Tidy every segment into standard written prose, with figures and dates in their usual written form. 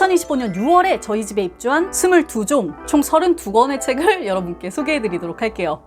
2025년 6월에 저희 집에 입주한 22종, 총 32권의 책을 여러분께 소개해드리도록 할게요.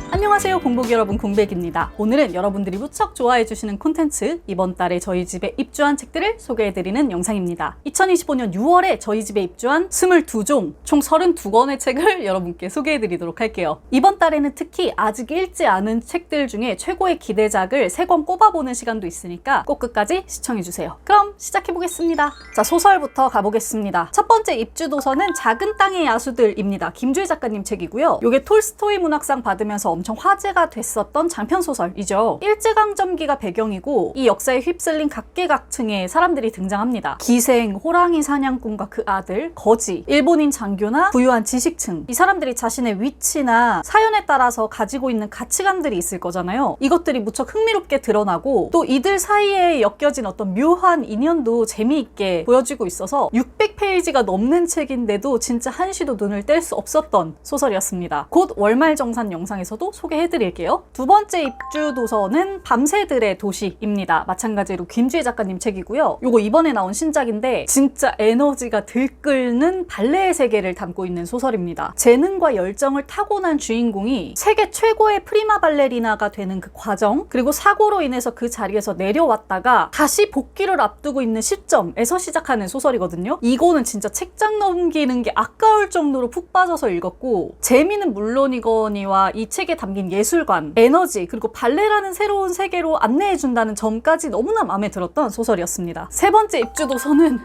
안녕하세요, 공복이 여러분, 공백입니다. 오늘은 여러분들이 무척 좋아해주시는 콘텐츠, 이번 달에 저희 집에 입주한 책들을 소개해드리는 영상입니다. 2025년 6월에 저희 집에 입주한 22종, 총 32권의 책을 여러분께 소개해드리도록 할게요. 이번 달에는 특히 아직 읽지 않은 책들 중에 최고의 기대작을 3권 꼽아보는 시간도 있으니까 꼭 끝까지 시청해주세요. 그럼 시작해보겠습니다. 자, 소설부터 가보겠습니다. 첫 번째 입주 도서는 작은 땅의 야수들입니다. 김주희 작가님 책이고요. 이게 톨스토이 문학상 받으면서 엄청 화제가 됐었던 장편소설이죠. 일제강점기가 배경이고 이 역사에 휩쓸린 각계각층의 사람들이 등장합니다. 기생, 호랑이 사냥꾼과 그 아들, 거지, 일본인 장교나 부유한 지식층, 이 사람들이 자신의 위치나 사연에 따라서 가지고 있는 가치관들이 있을 거잖아요. 이것들이 무척 흥미롭게 드러나고 또 이들 사이에 엮여진 어떤 묘한 인연도 재미있게 보여지고 있어서 600페이지가 넘는 책인데도 진짜 한시도 눈을 뗄 수 없었던 소설이었습니다. 곧 월말정산 영상에서도 소개해드릴게요. 두 번째 입주 도서는 밤새들의 도시입니다. 마찬가지로 김주희 작가님 책이고요. 요거 이번에 나온 신작인데 진짜 에너지가 들끓는 발레의 세계를 담고 있는 소설입니다. 재능과 열정을 타고난 주인공이 세계 최고의 프리마 발레리나가 되는 그 과정, 그리고 사고로 인해서 그 자리에서 내려왔다가 다시 복귀를 앞두고 있는 시점에서 시작하는 소설이거든요. 이거는 진짜 책장 넘기는 게 아까울 정도로 푹 빠져서 읽었고, 재미는 물론이거니와 이 책에 담긴 예술관, 에너지, 그리고 발레라는 새로운 세계로 안내해준다는 점까지 너무나 마음에 들었던 소설이었습니다. 세 번째 입주 도서는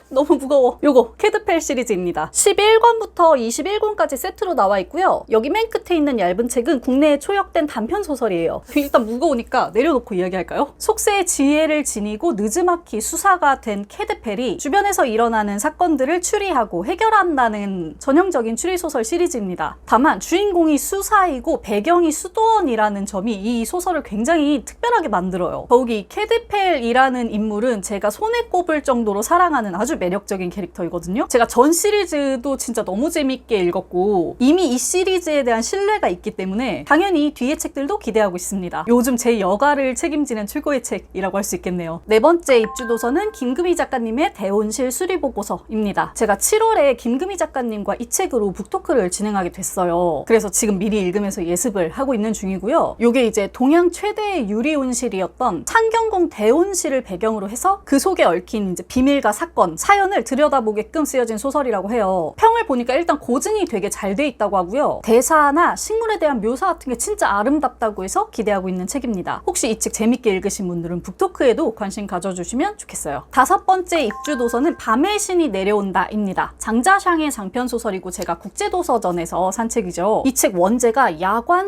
너무 무거워. 요거 캐드펠 시리즈입니다. 11권부터 21권까지 세트로 나와 있고요. 여기 맨 끝에 있는 얇은 책은 국내에 초역된 단편 소설이에요. 일단 무거우니까 내려놓고 이야기할까요? 속세의 지혜를 지니고 느즈마키 수사가 된 캐드펠이 주변에서 일어나는 사건들을 추리하고 해결한다는 전형적인 추리소설 시리즈입니다. 다만 주인공이 수사이고 배경이 수도원이라는 점이 이 소설을 굉장히 특별하게 만들어요. 더욱이 캐드펠이라는 인물은 제가 손에 꼽을 정도로 사랑하는 아주 매력적인 캐릭터이거든요. 제가 전 시리즈도 진짜 너무 재밌게 읽었고 이미 이 시리즈에 대한 신뢰가 있기 때문에 당연히 뒤의 책들도 기대하고 있습니다. 요즘 제 여가를 책임지는 최고의 책이라고 할 수 있겠네요. 네 번째 입주 도서는 김금희 작가님의 대온실 수리보고서입니다. 제가 7월에 김금희 작가님과 이 책으로 북토크를 진행하게 됐어요. 그래서 지금 미리 읽으면서 예습을 하고 있는 중이고요. 요게 이제 동양 최대의 유리온실이었던 창경궁 대온실을 배경으로 해서 그 속에 얽힌 이제 비밀과 사건, 사연을 들여다보게끔 쓰여진 소설이라고 해요. 평을 보니까 일단 고증이 되게 잘 돼 있다고 하고요. 대사나 식물에 대한 묘사 같은 게 진짜 아름답다고 해서 기대하고 있는 책입니다. 혹시 이 책 재밌게 읽으신 분들은 북토크에도 관심 가져주시면 좋겠어요. 다섯 번째 입주 도서는 밤의 신이 내려온다입니다. 장자샹의 장편 소설이고 제가 국제도서전에서 산 책이죠. 이 책 원제가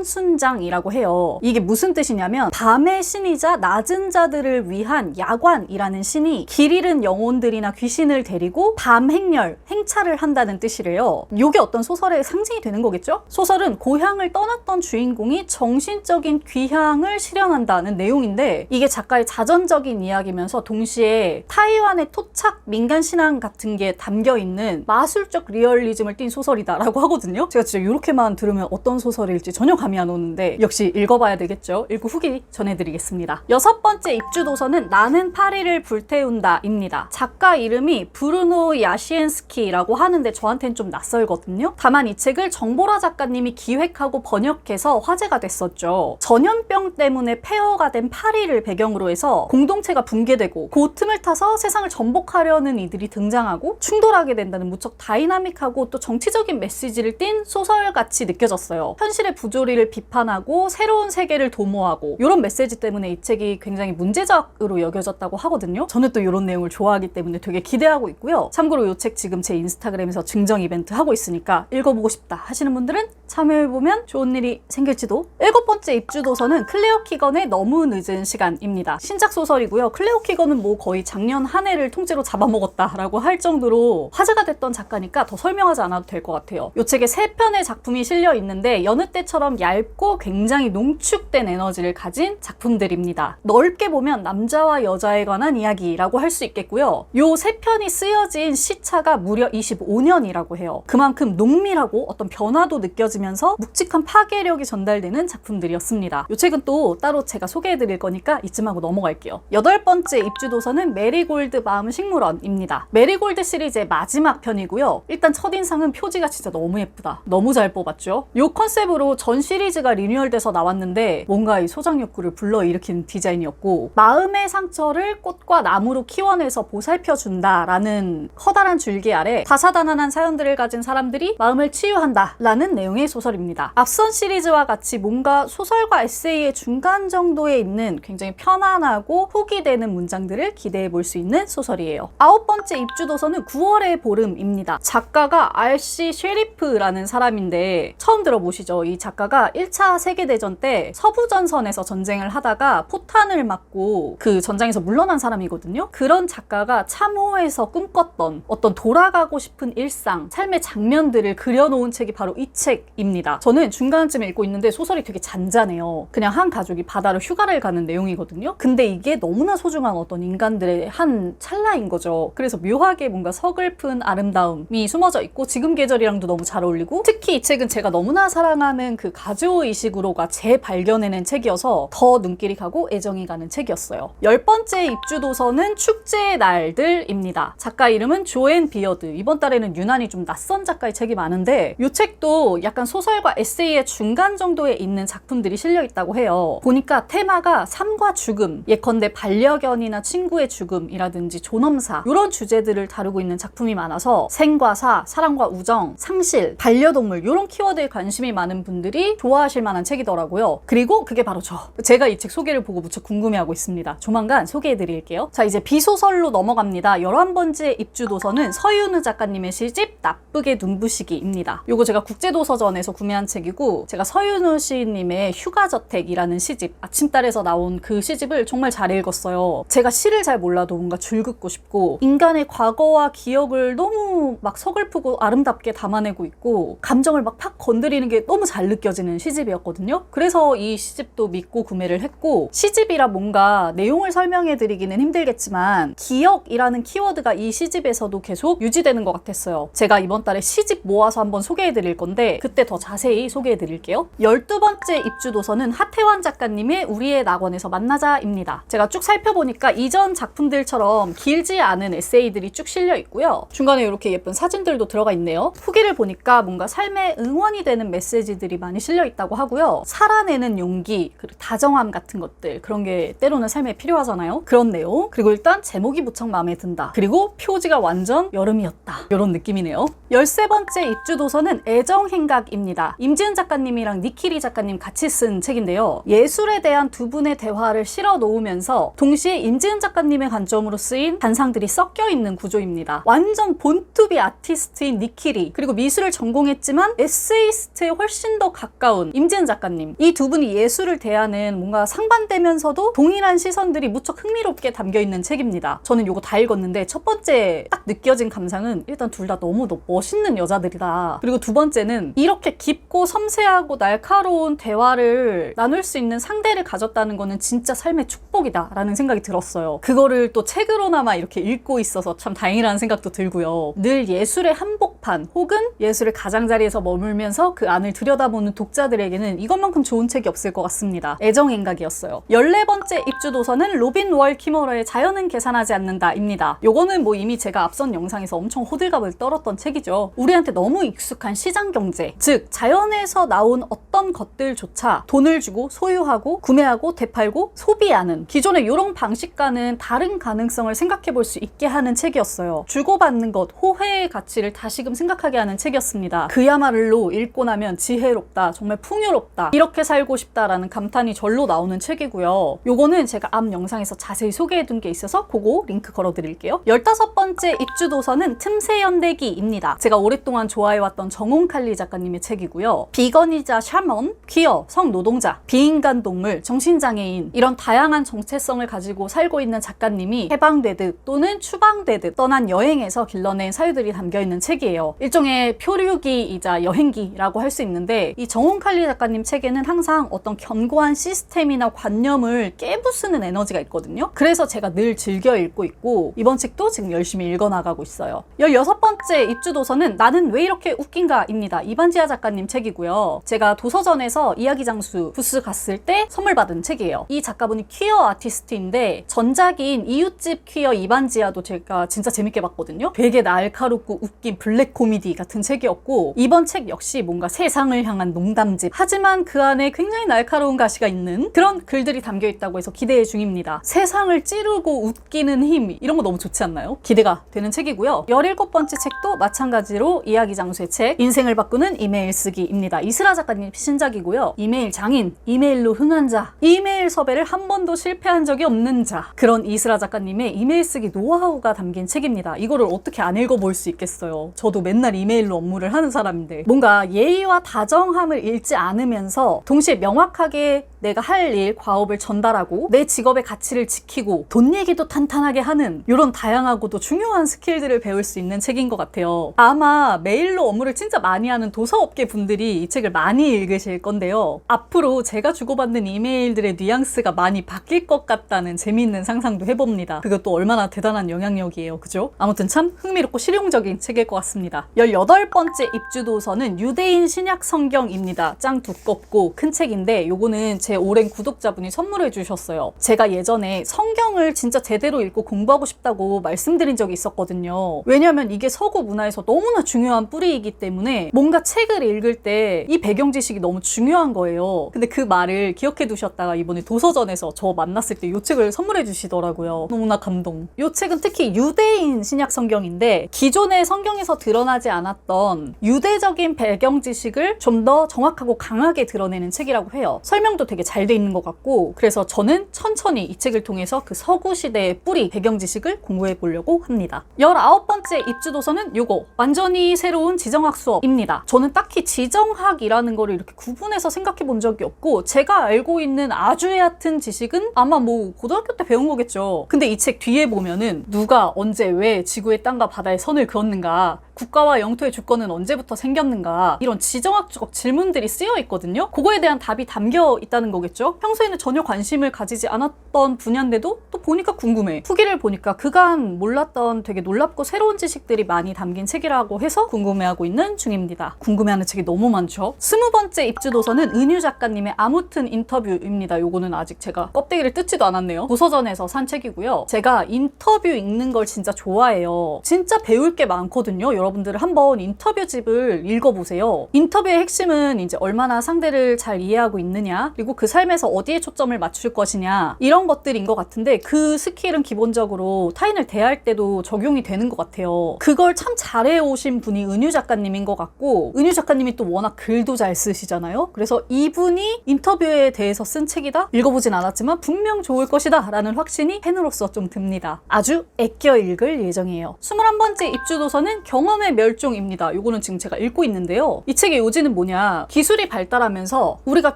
야관순장이라고 해요. 이게 무슨 뜻이냐면 밤의 신이자 낮은 자들을 위한 야관이라는 신이 길 잃은 영혼들이나 귀신을 데리고 밤 행렬, 행차를 한다는 뜻이래요. 이게 어떤 소설의 상징이 되는 거겠죠? 소설은 고향을 떠났던 주인공이 정신적인 귀향을 실현한다는 내용인데 이게 작가의 자전적인 이야기면서 동시에 타이완의 토착 민간 신앙 같은 게 담겨있는 마술적 리얼리즘을 띤 소설이다라고 하거든요. 제가 진짜 이렇게만 들으면 어떤 소설일지 전혀 감이 안 오는데 역시 읽어봐야 되겠죠. 읽고 후기 전해드리겠습니다. 여섯 번째 입주 도서는 나는 파리를 불태운다입니다. 작가 이름이 브루노 야시엔스키라고 하는데 저한테는 좀 낯설거든요. 다만 이 책을 정보라 작가님이 기획하고 번역해서 화제가 됐었죠. 전염병 때문에 폐허가 된 파리를 배경으로 해서 공동체가 붕괴되고 그 틈을 타서 세상을 전복하려는 이들이 등장하고 충돌하게 된다는 무척 다이나믹하고 또 정치적인 메시지를 띤 소설같이 느껴졌어요. 현실의 부조리를 비판하고 새로운 세계를 도모하고 이런 메시지 때문에 이 책이 굉장히 문제작으로 여겨졌다고 하거든요. 저는 또 이런 내용을 좋아하기 때문에 되게 기대하고 있고요. 참고로 이 책 지금 제 인스타그램에서 증정 이벤트 하고 있으니까 읽어보고 싶다 하시는 분들은 참여해보면 좋은 일이 생길지도. 일곱 번째 입주 도서는 클레어 키건의 너무 늦은 시간입니다. 신작 소설이고요. 클레어 키건은 뭐 거의 작년 한 해를 통째로 잡아먹었다라고 할 정도로 화제가 됐던 작가니까 더 설명하지 않아도 될 것 같아요. 이 책에 3편의 작품이 실려 있는데 여느 때처럼 흙처럼 얇고 굉장히 농축된 에너지를 가진 작품들입니다. 넓게 보면 남자와 여자에 관한 이야기라고 할 수 있겠고요. 요 세 편이 쓰여진 시차가 무려 25년이라고 해요. 그만큼 농밀하고 어떤 변화도 느껴지면서 묵직한 파괴력이 전달되는 작품들이었습니다. 이 책은 또 따로 제가 소개해드릴 거니까 이쯤 하고 넘어갈게요. 8번째 입주도서는 메리골드 마음 식물원입니다. 메리골드 시리즈의 마지막 편이고요. 일단 첫인상은 표지가 진짜 너무 예쁘다. 너무 잘 뽑았죠? 이 컨셉으로 전 시리즈가 리뉴얼돼서 나왔는데 뭔가 이 소장 욕구를 불러일으키는 디자인이었고, 마음의 상처를 꽃과 나무로 키워내서 보살펴준다라는 커다란 줄기 아래 다사다난한 사연들을 가진 사람들이 마음을 치유한다 라는 내용의 소설입니다. 앞선 시리즈와 같이 뭔가 소설과 에세이의 중간 정도에 있는 굉장히 편안하고 훅이 되는 문장들을 기대해 볼 수 있는 소설이에요. 9번째 입주도서는 9월의 보름입니다. 작가가 R.C. 쉐리프라는 사람인데 처음 들어보시죠? 이 작가가 1차 세계대전 때 서부전선에서 전쟁을 하다가 포탄을 맞고 그 전장에서 물러난 사람이거든요. 그런 작가가 참호에서 꿈꿨던 어떤 돌아가고 싶은 일상, 삶의 장면들을 그려놓은 책이 바로 이 책입니다. 저는 중간쯤에 읽고 있는데 소설이 되게 잔잔해요. 그냥 한 가족이 바다로 휴가를 가는 내용이거든요. 근데 이게 너무나 소중한 어떤 인간들의 한 찰나인 거죠. 그래서 묘하게 뭔가 서글픈 아름다움이 숨어져 있고 지금 계절이랑도 너무 잘 어울리고, 특히 이 책은 제가 너무나 사랑하는 그 가즈오 이시구로가 재발견해낸 책이어서 더 눈길이 가고 애정이 가는 책이었어요. 10번째 입주도서는 축제의 날들입니다. 작가 이름은 조앤 비어드. 이번 달에는 유난히 좀 낯선 작가의 책이 많은데 이 책도 약간 소설과 에세이의 중간 정도에 있는 작품들이 실려있다고 해요. 보니까 테마가 삶과 죽음, 예컨대 반려견이나 친구의 죽음이라든지 존엄사, 이런 주제들을 다루고 있는 작품이 많아서 생과 사, 사랑과 우정, 상실, 반려동물 이런 키워드에 관심이 많은 분들이 좋아하실 만한 책이더라고요. 그리고 그게 바로 제가 이 책 소개를 보고 무척 궁금해하고 있습니다. 조만간 소개해드릴게요. 자, 이제 비소설로 넘어갑니다. 11번째 입주도서는 서윤우 작가님의 시집 나쁘게 눈부시기입니다. 요거 제가 국제도서전에서 구매한 책이고, 제가 서윤우 시인님의 휴가저택이라는 시집, 아침달에서 나온 그 시집을 정말 잘 읽었어요. 제가 시를 잘 몰라도 뭔가 줄긋고 싶고, 인간의 과거와 기억을 너무 막 서글프고 아름답게 담아내고 있고, 감정을 막 팍 건드리는 게 너무 잘 느껴지는 시집이었거든요. 그래서 이 시집도 믿고 구매를 했고, 시집이라 뭔가 내용을 설명해 드리기는 힘들겠지만 기억이라는 키워드가 이 시집에서도 계속 유지되는 것 같았어요. 제가 이번 달에 시집 모아서 한번 소개해 드릴 건데 그때 더 자세히 소개해 드릴게요. 12번째 입주도서는 하태환 작가님의 우리의 낙원에서 만나자입니다. 제가 쭉 살펴보니까 이전 작품들처럼 길지 않은 에세이들이 쭉 실려 있고요. 중간에 이렇게 예쁜 사진들도 들어가 있네요. 후기를 보니까 뭔가 삶의 응원이 되는 메시지들이 많이 실려 있다고 하고요. 살아내는 용기, 그리고 다정함 같은 것들, 그런 게 때로는 삶에 필요하잖아요. 그런 내용. 그리고 일단 제목이 무척 마음에 든다. 그리고 표지가 완전 여름이었다. 이런 느낌이네요. 13번째 입주도서는 애정행각입니다. 임지은 작가님이랑 니키리 작가님 같이 쓴 책인데요. 예술에 대한 두 분의 대화를 실어 놓으면서 동시에 임지은 작가님의 관점으로 쓰인 단상들이 섞여 있는 구조입니다. 완전 본투비 아티스트인 니키리, 그리고 미술을 전공했지만 에세이스트에 훨씬 더 가까운 임지은 작가님, 이 두 분이 예술을 대하는 뭔가 상반되면서도 동일한 시선들이 무척 흥미롭게 담겨있는 책입니다. 저는 이거 다 읽었는데 첫 번째 딱 느껴진 감상은 일단 둘 다 너무 멋있는 여자들이다. 그리고 두 번째는 이렇게 깊고 섬세하고 날카로운 대화를 나눌 수 있는 상대를 가졌다는 거는 진짜 삶의 축복이다 라는 생각이 들었어요. 그거를 또 책으로나마 이렇게 읽고 있어서 참 다행이라는 생각도 들고요. 늘 예술의 한복판 혹은 예술의 가장자리에서 머물면서 그 안을 들여다보는 독자들에게는 이것만큼 좋은 책이 없을 것 같습니다. 애정행각이었어요. 14번째 입주도서는 로빈 월 키머러의 자연은 계산하지 않는다 입니다. 요거는 뭐 이미 제가 앞선 영상에서 엄청 호들갑을 떨었던 책이죠. 우리한테 너무 익숙한 시장경제, 즉 자연에서 나온 어떤 것들조차 돈을 주고 소유하고 구매하고 되팔고 소비하는 기존의 이런 방식과는 다른 가능성을 생각해 볼 수 있게 하는 책이었어요. 주고받는 것, 호혜의 가치를 다시금 생각하게 하는 책이었습니다. 그야말로 읽고 나면 지혜롭다, 정말 풍요롭다, 이렇게 살고 싶다라는 감탄이 절로 나오는 책이고요. 요거는 제가 앞 영상에서 자세히 소개해둔 게 있어서 그거 링크 걸어드릴게요. 15번째 입주도서는 틈새 연대기입니다. 제가 오랫동안 좋아해왔던 정홍칼리 작가님의 책이고요. 비건이자 샤먼, 퀴어, 성노동자, 비인간 동물, 정신장애인, 이런 다양한 정체성을 가지고 살고 있는 작가님이 해방되듯 또는 추방되듯 떠난 여행에서 길러낸 사유들이 담겨있는 책이에요. 일종의 표류기이자 여행기라고 할 수 있는데, 이 정홍칼리 작가님 책에는 항상 어떤 견고한 시스템이나 관념을 깨부수는 에너지가 있거든요. 그래서 제가 늘 즐겨 읽고 있고 이번 책도 지금 열심히 읽어나가고 있어요. 16번째 입주도서는 나는 왜 이렇게 웃긴가 입니다. 이반지아 작가님 책이고요. 제가 도서전에서 이야기 장수 부스 갔을 때 선물 받은 책이에요. 이 작가분이 퀴어 아티스트인데 전작인 이웃집 퀴어 이반지아도 제가 진짜 재밌게 봤거든요. 되게 날카롭고 웃긴 블랙 코미디 같은 책이었고 이번 책 역시 뭔가 세상을 향한 농담집 하지만 그 안에 굉장히 날카로운 가시가 있는 그런 글들이 담겨 있다고 해서 기대 중입니다. 세상을 찌르고 웃기는 힘 이런 거 너무 좋지 않나요? 기대가 되는 책이고요. 17번째 책도 마찬가지로 이야기 장수의 책 인생을 바꾸는 이메일 쓰기입니다. 이슬아 작가님 신작이고요. 이메일 장인, 이메일로 흥한 자, 이메일 섭외를 한 번도 실패한 적이 없는 자 그런 이슬아 작가님의 이메일 쓰기 노하우가 담긴 책입니다. 이거를 어떻게 안 읽어볼 수 있겠어요. 저도 맨날 이메일로 업무를 하는 사람인데 뭔가 예의와 다정함을 잃지 않으면서 동시에 명확하게 내가 할 일, 과업을 전달하고 내 직업의 가치를 지키고 돈 얘기도 탄탄하게 하는 이런 다양하고도 중요한 스킬들을 배울 수 있는 책인 것 같아요. 아마 메일로 업무를 진짜 많이 하는 도서업계 분들이 이 책을 많이 읽으실 건데요. 앞으로 제가 주고받는 이메일들의 뉘앙스가 많이 바뀔 것 같다는 재미있는 상상도 해봅니다. 그것도 얼마나 대단한 영향력이에요. 그죠? 아무튼 참 흥미롭고 실용적인 책일 것 같습니다. 18번째 입주도서는 유대인 신약 성경입니다. 짱 두껍고 큰 책인데 요거는 제 오랜 구독자분이 선물해 주셨어요. 제가 예전에 성경을 진짜 제대로 읽고 공부하고 싶다고 말씀드린 적이 있었거든요. 왜냐면 이게 서구 문화에서 너무나 중요한 뿌리이기 때문에 뭔가 책을 읽을 때 이 배경 지식이 너무 중요한 거예요. 근데 그 말을 기억해 두셨다가 이번에 도서전에서 저 만났을 때 이 책을 선물해 주시더라고요. 너무나 감동. 이 책은 특히 유대인 신약 성경인데 기존의 성경에서 드러나지 않았던 유대적인 배경 지식을 좀 더 정확하고 강하게 드러내는 책이라고 해요. 설명도 되게 잘 돼 있는 것 같고 그래서 저는 천천히 이 책을 통해서 그 서구 시대의 뿌리, 배경 지식을 공부해 보려고 합니다. 19번째 입주도서는 요거 완전히 새로운 지정학 수업입니다. 저는 딱히 지정학이라는 거를 이렇게 구분해서 생각해 본 적이 없고 제가 알고 있는 아주 얕은 지식은 아마 뭐 고등학교 때 배운 거겠죠. 근데 이 책 뒤에 보면은 누가 언제 왜 지구의 땅과 바다에 선을 그었는가, 국가와 영토의 주권은 언제부터 생겼는가 이런 지정학적 질문들이 쓰여 있거든요. 그거에 대한 답이 담겨 있다는 거겠죠. 평소에는 전혀 관심을 가지지 않았던 분야인데도 또 보니까 궁금해. 후기를 보니까 그간 몰랐던 되게 놀랍고 새로운 지식들이 많이 담긴 책이라고 해서 궁금해하고 있는 중입니다. 궁금해하는 책이 너무 많죠. 20번째 입주도서는 은유 작가님의 아무튼 인터뷰입니다. 요거는 아직 제가 껍데기를 뜯지도 않았네요. 도서전에서 산 책이고요. 제가 인터뷰 읽는 걸 진짜 좋아해요. 진짜 배울 게 많거든요. 여러분들 한번 인터뷰집을 읽어보세요. 인터뷰의 핵심은 이제 얼마나 상대를 잘 이해하고 있느냐, 그리고 그 삶에서 어디에 초점을 맞출 것이냐, 이런 것들인 것 같은데 그 스킬은 기본적으로 타인을 대할 때도 적용이 되는 것 같아요. 그걸 참 잘해오신 분이 은유 작가님인 것 같고 은유 작가님이 또 워낙 글도 잘 쓰시잖아요. 그래서 이분이 인터뷰에 대해서 쓴 책이다? 읽어보진 않았지만 분명 좋을 것이다 라는 확신이 팬으로서 좀 듭니다. 아주 아껴 읽을 예정이에요. 21번째 입주도서는 경험의 멸종입니다. 요거는 지금 제가 읽고 있는데요. 이 책의 요지는 뭐냐, 기술이 발달하면서 우리가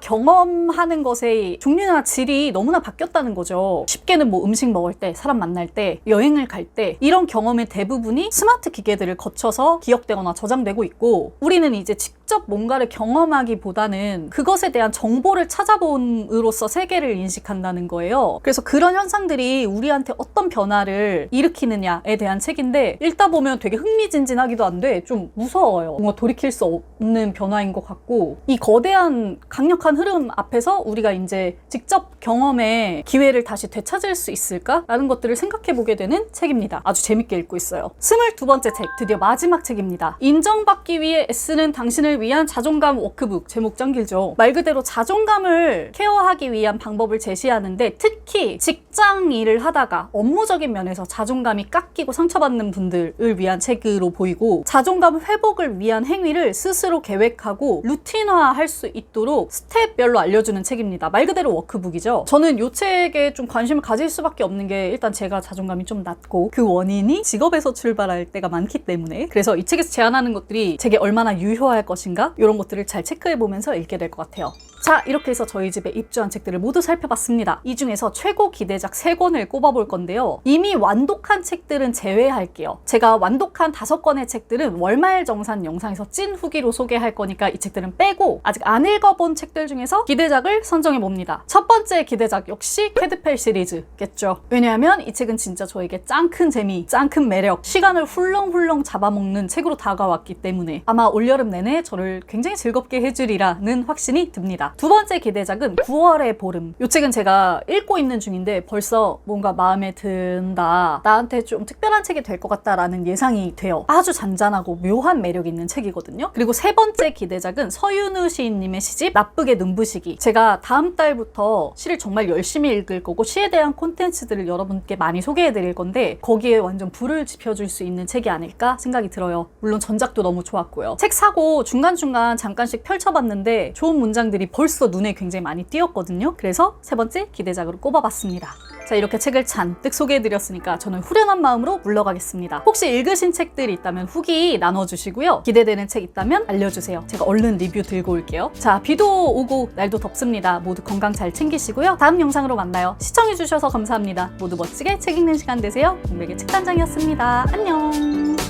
경험하는 것의 종류나 질이 너무나 바뀌었다는 거죠. 쉽게는 뭐 음식 먹을 때, 사람 만날 때, 여행을 갈 때 이런 경험의 대부분이 스마트 기계들을 거쳐서 기억되거나 저장되고 있고 우리는 이제 직접 뭔가를 경험하기보다는 그것에 대한 정보를 찾아봄으로써 세계를 인식한다는 거예요. 그래서 그런 현상들이 우리한테 어떤 변화를 일으키느냐에 대한 책인데 읽다 보면 되게 흥미진진하기도 한데 좀 무서워요. 뭔가 돌이킬 수 없는 변화인 것 같고 이 거대한 강력한 흐름 앞에서 우리가 이제 직접 경험의 기회를 다시 되찾을 수 있을까라는 것들을 생각해보게 되는 책입니다. 아주 재밌게 읽고 있어요. 22번째 책, 드디어 마지막 책입니다. 인정받기 위해 애쓰는 당신을 위한 자존감 워크북. 제목 짱 길죠? 말 그대로 자존감을 케어하기 위한 방법을 제시하는데 특히 직장 일을 하다가 업무적인 면에서 자존감이 깎이고 상처받는 분들을 위한 책으로 보이고 자존감 회복을 위한 행위를 스스로 계획하고 루틴화할 수 있도록 스텝별로 알려주는 책입니다. 말 그대로 워크북이죠. 저는 이 책에 좀 관심을 가질 수밖에 없는 게 일단 제가 자존감이 좀 낮고 그 원인이 직업에서 출발할 때가 많기 때문에 그래서 이 책에서 제안하는 것들이 제게 얼마나 유효할 것인가 이런 것들을 잘 체크해보면서 읽게 될 것 같아요. 자, 이렇게 해서 저희 집에 입주한 책들을 모두 살펴봤습니다. 이 중에서 최고 기대작 3권을 꼽아볼 건데요. 이미 완독한 책들은 제외할게요. 제가 완독한 5권의 책들은 월말정산 영상에서 찐 후기로 소개할 거니까 이 책들은 빼고 아직 안 읽어본 책들 중에서 기대작을 선정해봅니다. 첫 번째 기대작 역시 캐드펠 시리즈겠죠. 왜냐하면 이 책은 진짜 저에게 짱큰 재미, 짱큰 매력, 시간을 훌렁훌렁 잡아먹는 책으로 다가왔기 때문에 아마 올여름 내내 저를 굉장히 즐겁게 해주리라는 확신이 듭니다. 두 번째 기대작은 9월의 보름. 이 책은 제가 읽고 있는 중인데 벌써 뭔가 마음에 든다. 나한테 좀 특별한 책이 될 것 같다라는 예상이 돼요. 아주 잔잔하고 묘한 매력 있는 책이거든요. 그리고 세 번째 기대작은 서윤우 시인님의 시집 나쁘게 눈부시기. 제가 다음 달부터 시를 정말 열심히 읽을 거고 시에 대한 콘텐츠들을 여러분께 많이 소개해 드릴 건데 거기에 완전 불을 지펴줄 수 있는 책이 아닐까 생각이 들어요. 물론 전작도 너무 좋았고요. 책 사고 중간중간 잠깐씩 펼쳐봤는데 좋은 문장들이 벌써 눈에 굉장히 많이 띄었거든요. 그래서 세 번째 기대작으로 꼽아봤습니다. 자, 이렇게 책을 잔뜩 소개해드렸으니까 저는 후련한 마음으로 물러가겠습니다. 혹시 읽으신 책들이 있다면 후기 나눠주시고요. 기대되는 책 있다면 알려주세요. 제가 얼른 리뷰 들고 올게요. 자, 비도 오고 날도 덥습니다. 모두 건강 잘 챙기시고요. 다음 영상으로 만나요. 시청해주셔서 감사합니다. 모두 멋지게 책 읽는 시간 되세요. 공백의 책단장이었습니다. 안녕.